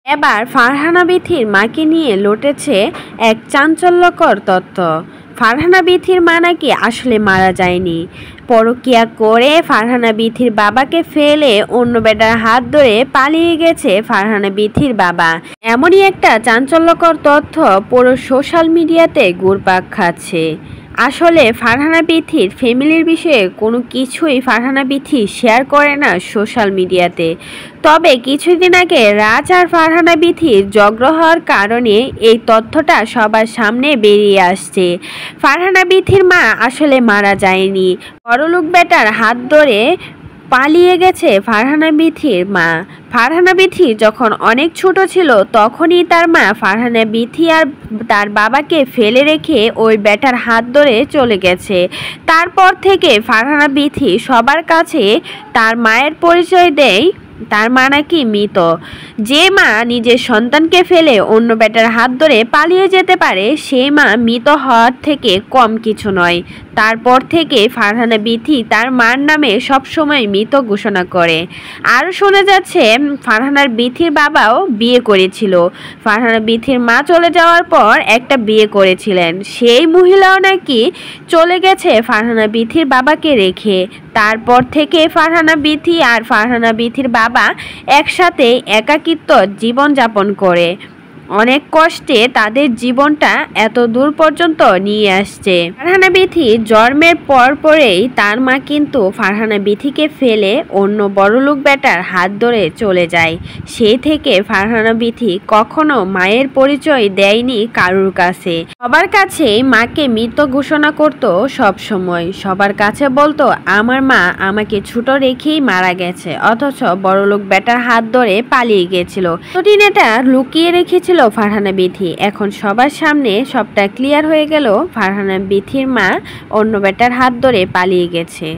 এবার ফারহানা বিথির মাকে নিয়ে লুটেছে এক চাঞ্চল্যকর তথ্য। ফারহানা বিথির মা নাকি আসলে মারা যায়নি। পরকীয়া করে ফারহানা বিথির বাবাকে ফেলে অন্য বেটার হাত ধরে পালিয়ে গেছে ফারহানা বিথির বাবা। এমনই একটা চাঞ্চল্যকর তথ্য পুরো সোশ্যাল মিডিয়াতে ঘুরপাক খাচ্ছে। আসলে ফারহানা বিথির ফ্যামিলির বিষয়ে কোনো কিছুই ফারহানা বিথি শেয়ার করে না সোশ্যাল মিডিয়াতে। তবে কিছুদিন আগে রাজ আর ফারহানা বিথির ঝগড়া হওয়ার কারণে এই তথ্যটা সবার সামনে বেরিয়ে আসছে। ফারহানা বিথির মা আসলে মারা যায়নি, বড়লোক বেটার হাত ধরে পালিয়ে গেছে ফারহানা বিথির মা। ফারহানা বিথি যখন অনেক ছোট ছিল তখনই তার মা ফারহানা বিথি আর তার বাবাকে ফেলে রেখে ওই বেটার হাত ধরে চলে গেছে। তারপর থেকে ফারহানা বিথি সবার কাছে তার মায়ের পরিচয় দেয়। তার মা নাকি মৃত। যে মা নিজের সন্তানকে ফেলে অন্য বেটার হাত ধরে পালিয়ে যেতে পারে সেই মা মৃত হওয়ার থেকে কম কিছু নয়। তারপর থেকে ফারহানা বিথি তার মার নামে সবসময় মৃত ঘোষণা করে। আরও শোনা যাচ্ছে ফারহানার বিথির বাবাও বিয়ে করেছিল। ফারহানা বিথির মা চলে যাওয়ার পর একটা বিয়ে করেছিলেন, সেই মহিলাও নাকি চলে গেছে ফারহানা বিথির বাবাকে রেখে। তারপর থেকে ফারহানা বিথি আর ফারহানা বিথির বাবা একসাথে একাকিত্ব জীবনযাপন করে অনেক কষ্টে তাদের জীবনটা এত দূর পর্যন্ত নিয়ে আসছে। ফারহানা বিথি জন্মের পরেই তার মা কিন্তু ফারহানা বিথিকে ফেলে অন্য বড়লোক বেটার হাত ধরে চলে যায়। সেই থেকে ফারহানা বিথি কখনো মায়ের পরিচয় দেয়নি কারুর কাছে। সবার কাছেই মাকে মৃত ঘোষণা করত সব সময়। সবার কাছে বলতো আমার মা আমাকে ছোট রেখেই মারা গেছে, অথচ বড়লোক বেটার হাত ধরে পালিয়ে গেছিল। এতদিন এটা লুকিয়ে রেখেছিল ফারহানা বিথি। এখন সবার সামনে সবটা ক্লিয়ার হয়ে গেল, ফারহানা বিথির মা অন্য বেটার হাত ধরে পালিয়ে গেছে।